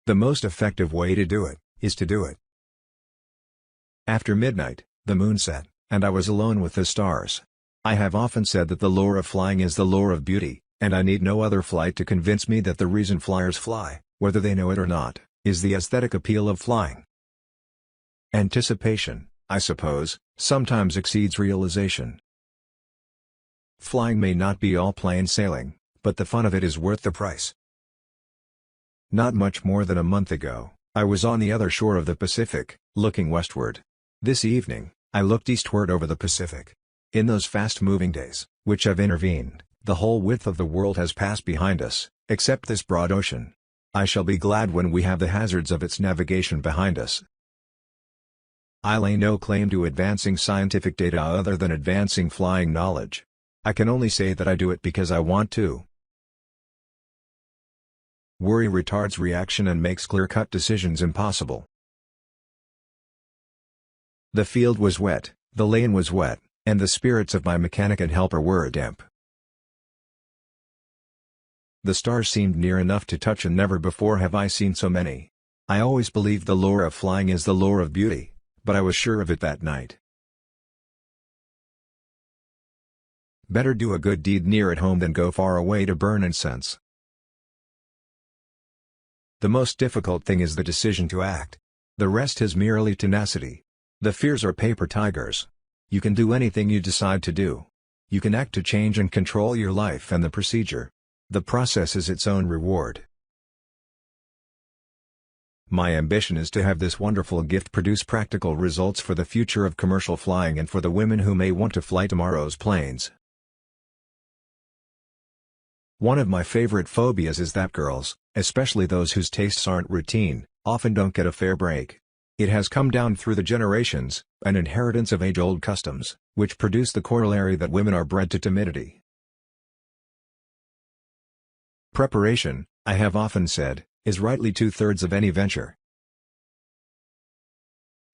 The most effective way to do it, is to do it. After midnight, the moon set, and I was alone with the stars. I have often said that the lure of flying is the lure of beauty, and I need no other flight to convince me that the reason flyers fly, whether they know it or not, is the aesthetic appeal of flying. Anticipation, I suppose, sometimes exceeds realization. Flying may not be all plain sailing, but the fun of it is worth the price. Not much more than a month ago, I was on the other shore of the Pacific, looking westward. This evening, I looked eastward over the Pacific. In those fast-moving days, which have intervened, the whole width of the world has passed behind us, except this broad ocean. I shall be glad when we have the hazards of its navigation behind us. I lay no claim to advancing scientific data other than advancing flying knowledge. I can only say that I do it because I want to. Worry retards reaction and makes clear-cut decisions impossible. The field was wet, the lane was wet, and the spirits of my mechanic and helper were damp. The stars seemed near enough to touch, and never before have I seen so many. I always believed the lure of flying is the lure of beauty, but I was sure of it that night. Better do a good deed near at home than go far away to burn incense. The most difficult thing is the decision to act. The rest is merely tenacity. The fears are paper tigers. You can do anything you decide to do. You can act to change and control your life and the procedure. The process is its own reward. My ambition is to have this wonderful gift produce practical results for the future of commercial flying and for the women who may want to fly tomorrow's planes. One of my favorite phobias is that girls, especially those whose tastes aren't routine, often don't get a fair break. It has come down through the generations, an inheritance of age-old customs, which produce the corollary that women are bred to timidity. Preparation, I have often said, is rightly 2/3 of any venture.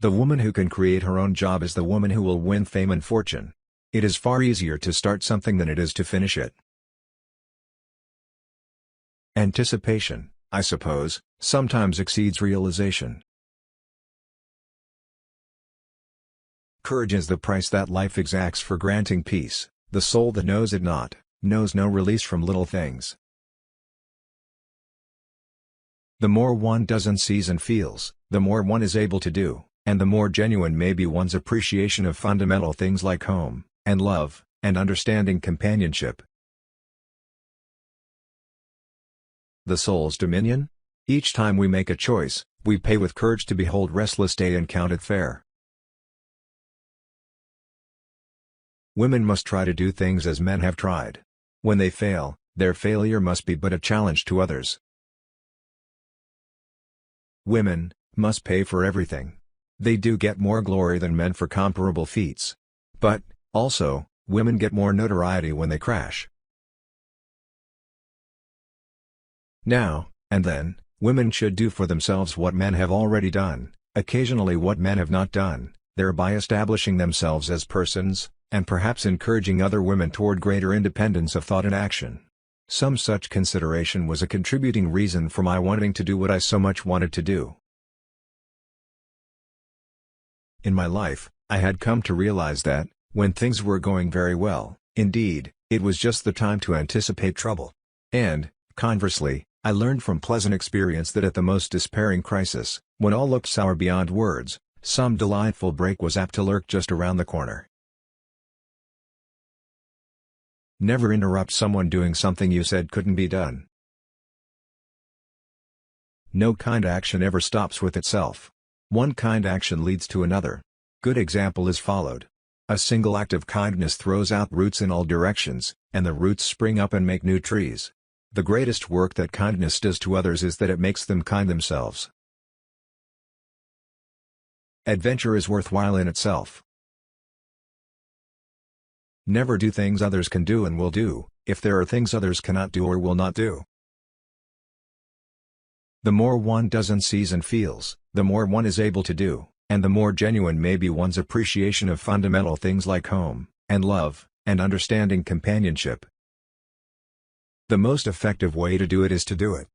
The woman who can create her own job is the woman who will win fame and fortune. It is far easier to start something than it is to finish it. Anticipation, I suppose, sometimes exceeds realization. Courage is the price that life exacts for granting peace. The soul that knows it not, knows no release from little things. The more one does and sees and feels, the more one is able to do, and the more genuine may be one's appreciation of fundamental things like home, and love, and understanding companionship. The soul's dominion? Each time we make a choice, we pay with courage to behold restless day and count it fair. Women must try to do things as men have tried. When they fail, their failure must be but a challenge to others. Women must pay for everything. They do get more glory than men for comparable feats. But, also, women get more notoriety when they crash. Now, and then, women should do for themselves what men have already done, occasionally what men have not done, thereby establishing themselves as persons, and perhaps encouraging other women toward greater independence of thought and action. Some such consideration was a contributing reason for my wanting to do what I so much wanted to do. In my life, I had come to realize that, when things were going very well, indeed, it was just the time to anticipate trouble. And, conversely, I learned from pleasant experience that at the most despairing crisis, when all looked sour beyond words, some delightful break was apt to lurk just around the corner. Never interrupt someone doing something you said couldn't be done. No kind action ever stops with itself. One kind action leads to another. Good example is followed. A single act of kindness throws out roots in all directions, and the roots spring up and make new trees. The greatest work that kindness does to others is that it makes them kind themselves. Adventure is worthwhile in itself. Never do things others can do and will do, if there are things others cannot do or will not do. The more one does and sees and feels, the more one is able to do, and the more genuine may be one's appreciation of fundamental things like home, and love, and understanding companionship. The most effective way to do it is to do it.